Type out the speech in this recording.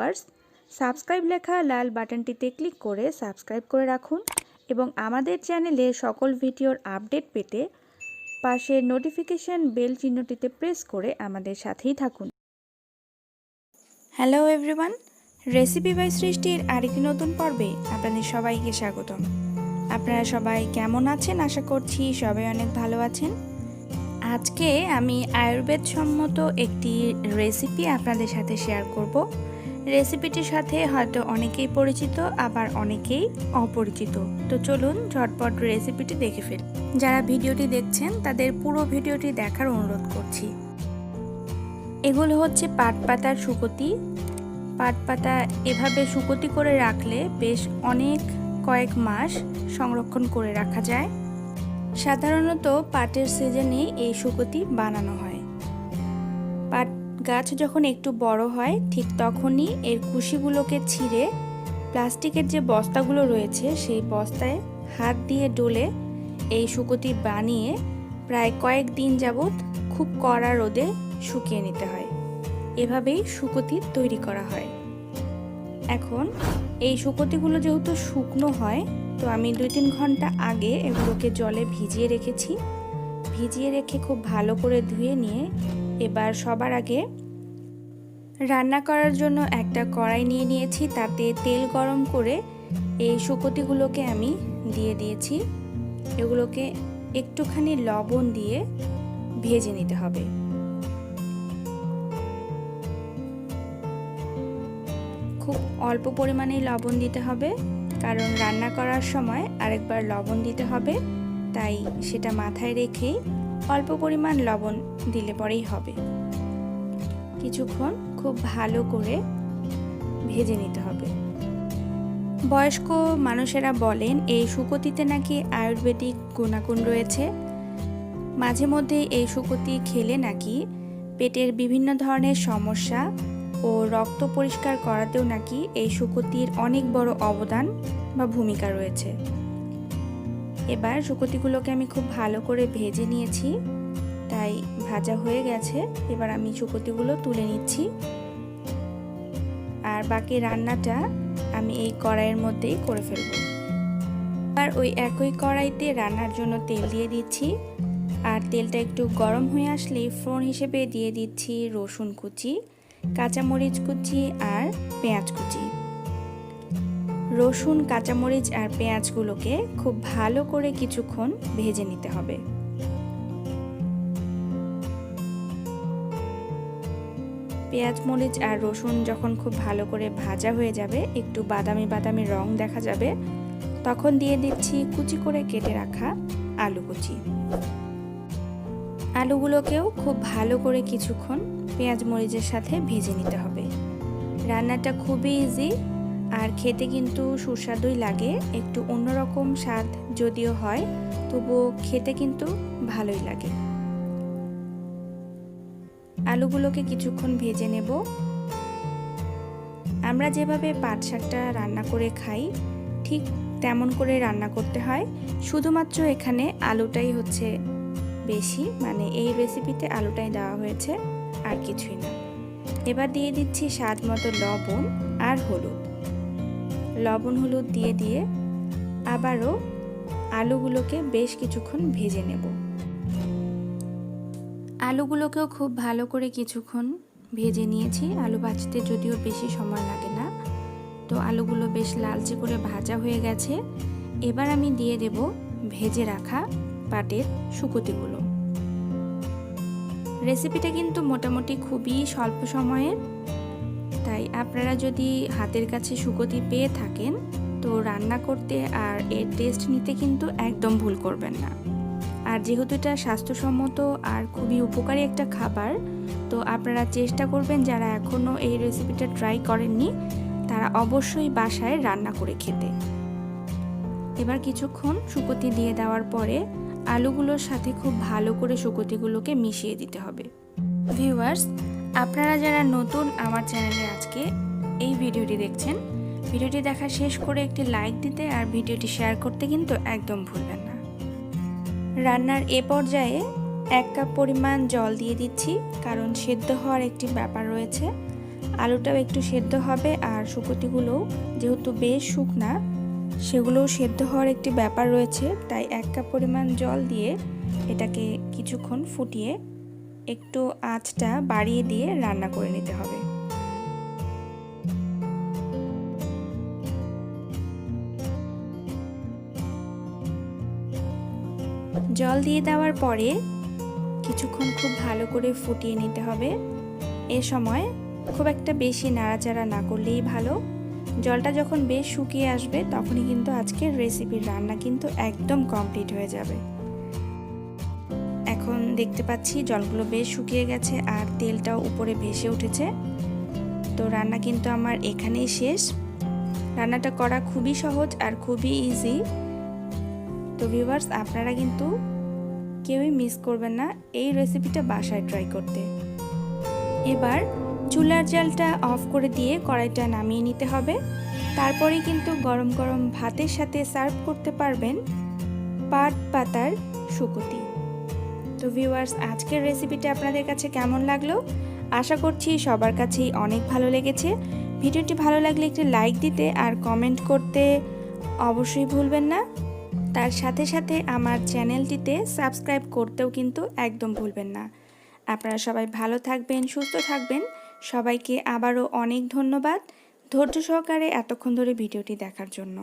Viewers, subscribe লেখা লাল বাটনটিতে click করে subscribe করে রাখুন এবং আমাদের চ্যানেলে সকল ভিডিওর আপডেট পেতে পাশের নোটিফিকেশন বেল চিহ্নটিতে প্রেস করে আমাদের সাথেই থাকুন। হ্যালো এভরিওয়ান, রেসিপি বাই সৃষ্টির আরেকটি নতুন পর্বে আপনাদের সবাইকে স্বাগতম। আপনারা সবাই কেমন আছেন? আশা করছি সবাই অনেক ভালো আছেন। আজকে আমি আয়ুর্বেদ সম্মত একটি রেসিপি আপনাদের সাথে শেয়ার করব। রেসিপিটির সাথে হয়তো অনেকেই পরিচিত, আবার অনেকেই অপরিচিত। তো চলুন ঝটপট রেসিপিটি দেখে ফেলি। যারা ভিডিওটি দেখছেন তাদের পুরো ভিডিওটি দেখার অনুরোধ করছি। এগুলো হচ্ছে পাট পাতার শুকতি। পাট পাতা এভাবে শুকতি করে রাখলে বেশ কয়েক মাস সংরক্ষণ করে রাখা যায়। সাধারণত পাটের সিজনে এই শুকতি বানানো হয়। পাট গাছ যখন একটু বড় হয় ঠিক তখনই এর কুশিগুলোকে ছিঁড়ে প্লাস্টিকের যে বস্তাগুলো রয়েছে সেই বস্তায় হাত দিয়ে ডলে এই শুকতি বানিয়ে প্রায় কয়েকদিন যাবৎ খুব কড়া রোদে শুকিয়ে নিতে হয়। এভাবেই শুকতি তৈরি করা হয়। এখন এই শুকতিগুলো যেহেতু শুকনো হয়, তো আমি 2-3 ঘন্টা আগে এগুলোকে জলে ভিজিয়ে রেখেছি। ভিজিয়ে রেখে খুব ভালো করে ধুয়ে নিয়ে এবার সবার আগে রান্না করার জন্য একটা কড়াই নিয়ে নিয়েছি। তাতে তেল গরম করে এই শুকতিগুলোকে আমি দিয়ে দিয়েছি। এগুলোকে একটুখানি লবণ দিয়ে ভেজে নিতে হবে। খুব অল্প পরিমাণে লবণ দিতে হবে, কারণ রান্না করার সময় আরেকবার লবণ দিতে হবে, তাই সেটা মাথায় রেখেই অল্প পরিমাণ লবণ দিলে পরেই হবে। কিছুক্ষণ খুব ভালো করে ভেজে নিতে হবে। বয়স্ক মানুষেরা বলেন এই শুকতিতে নাকি আয়ুর্বেদিক গুণাগুণ রয়েছে। মাঝে মধ্যে এই শুকতি খেলে নাকি পেটের বিভিন্ন ধরনের সমস্যা ও রক্ত পরিষ্কার করাতেও নাকি এই শুকতির অনেক বড় অবদান বা ভূমিকা রয়েছে। এবার শুকতিগুলোকে আমি খুব ভালো করে ভেজে নিয়েছি, তাই ভাজা হয়ে গেছে। এবার আমি শুকতিগুলো তুলে নিচ্ছি, আর বাকি রান্নাটা আমি এই কড়াইয়ের মধ্যেই করে ফেলবো। আর ওই একই কড়াইতে রান্নার জন্য তেল দিয়ে দিচ্ছি, আর তেলটা একটু গরম হয়ে আসলেই ফোড়ন হিসেবে দিয়ে দিচ্ছি রসুন কুচি, কাঁচামরিচ কুচি আর পেঁয়াজ কুচি। রসুন, কাঁচামরিচ আর পেঁয়াজগুলোকে খুব ভালো করে কিছুক্ষণ ভেজে নিতে হবে। পেঁয়াজ, মরিচ আর রসুন যখন খুব ভালো করে ভাজা হয়ে যাবে, একটু বাদামি বাদামি রং দেখা যাবে, তখন দিয়ে দিচ্ছি কুচি করে কেটে রাখা আলু কুচি। আলুগুলোকেও খুব ভালো করে কিছুক্ষণ পেঁয়াজ মরিচের সাথে ভেজে নিতে হবে। রান্নাটা খুবই ইজি আর খেতে কিন্তু সুস্বাদুই লাগে। একটু অন্যরকম স্বাদ যদিও হয়, তবুও খেতে কিন্তু ভালোই লাগে। আলুগুলোকে কিছুক্ষণ ভেজে নেব। আমরা যেভাবে পাট শাকটা রান্না করে খাই ঠিক তেমন করে রান্না করতে হয়, শুধুমাত্র এখানে আলুটাই হচ্ছে বেশি, মানে এই রেসিপিতে আলুটাই দেওয়া হয়েছে, আর কিছুই না। এবার দিয়ে দিচ্ছি স্বাদ মতো লবণ আর হলুদ। লবণ হলুদ দিয়ে আবারও আলুগুলোকে বেশ কিছুক্ষণ ভেজে নেব। আলুগুলোকেও খুব ভালো করে কিছুক্ষণ ভেজে নিয়েছি। আলু ভাজতে যদিও বেশি সময় লাগে না, তো আলুগুলো বেশ লালচে করে ভাজা হয়ে গেছে। এবার আমি দিয়ে দেব ভেজে রাখা পাটের শুকতিগুলো। রেসিপিটা কিন্তু মোটামুটি খুবই স্বল্প সময়ের, তাই আপনারা যদি হাতের কাছে শুকতি পেয়ে থাকেন তো রান্না করতে আর এর টেস্ট নিতে কিন্তু একদম ভুল করবেন না। আর যেহেতু এটা স্বাস্থ্যসম্মত আর খুবই উপকারী একটা খাবার, তো আপনারা চেষ্টা করবেন যারা এখনও এই রেসিপিটা ট্রাই করেননি তারা অবশ্যই বাসায় রান্না করে খেতে। এবার কিছুক্ষণ শুকতি দিয়ে দেওয়ার পরে আলুগুলোর সাথে খুব ভালো করে শুকতিগুলোকে মিশিয়ে দিতে হবে। ভিউয়ার্স, আপনারা যারা নতুন আমার চ্যানেলে আজকে এই ভিডিওটি দেখছেন, ভিডিওটি দেখা শেষ করে একটি লাইক দিতে আর ভিডিওটি শেয়ার করতে কিন্তু একদম ভুলবেন না। রান্নার এ পর্যায়ে 1 কাপ পরিমাণ জল দিয়ে দিচ্ছি, কারণ সেদ্ধ হওয়ার একটি ব্যাপার রয়েছে। আলুটাও একটু সেদ্ধ হবে আর শুকুতিগুলো যেহেতু বেশ শুকনা সেগুলোও সেদ্ধ হওয়ার একটি ব্যাপার রয়েছে, তাই 1 কাপ পরিমাণ জল দিয়ে এটাকে কিছুক্ষণ ফুটিয়ে একটু আঁচটা বাড়িয়ে দিয়ে রান্না করে নিতে হবে। জল দিয়ে দেওয়ার পরে কিছুক্ষণ খুব ভালো করে ফুটিয়ে নিতে হবে। এ সময় খুব একটা বেশি নাড়াচাড়া না করলেই ভালো। জলটা যখন বেশ শুকিয়ে আসবে তখনই কিন্তু আজকের রেসিপির রান্না কিন্তু একদম কমপ্লিট হয়ে যাবে। এখন দেখতে পাচ্ছি জলগুলো বেশ শুকিয়ে গেছে আর তেলটাও উপরে ভেসে উঠেছে। তো রান্না কিন্তু আমার এখানেই শেষ। রান্নাটা করা খুবই সহজ আর খুবই ইজি। তো ভিউয়ার্স, আপনারা কিন্তু কেউই মিস করবেন না এই রেসিপিটা বাসায় ট্রাই করতে। এবার চুলার জালটা অফ করে দিয়ে কড়াইটা নামিয়ে নিতে হবে। তারপরে কিন্তু গরম গরম ভাতের সাথে সার্ভ করতে পারবেন পাট পাতার শুকুতি। তো ভিউয়ার্স, আজকের রেসিপিটা আপনাদের কাছে কেমন লাগলো? আশা করছি সবার কাছেই অনেক ভালো লেগেছে। ভিডিওটি ভালো লাগলে একটি লাইক দিতে আর কমেন্ট করতে অবশ্যই ভুলবেন না। তার সাথে সাথে আমার চ্যানেলটিতে সাবস্ক্রাইব করতেও কিন্তু একদম ভুলবেন না। আপনারা সবাই ভালো থাকবেন, সুস্থ থাকবেন। সবাইকে আবারও অনেক ধন্যবাদ ধৈর্য সহকারে এতক্ষণ ধরে ভিডিওটি দেখার জন্য।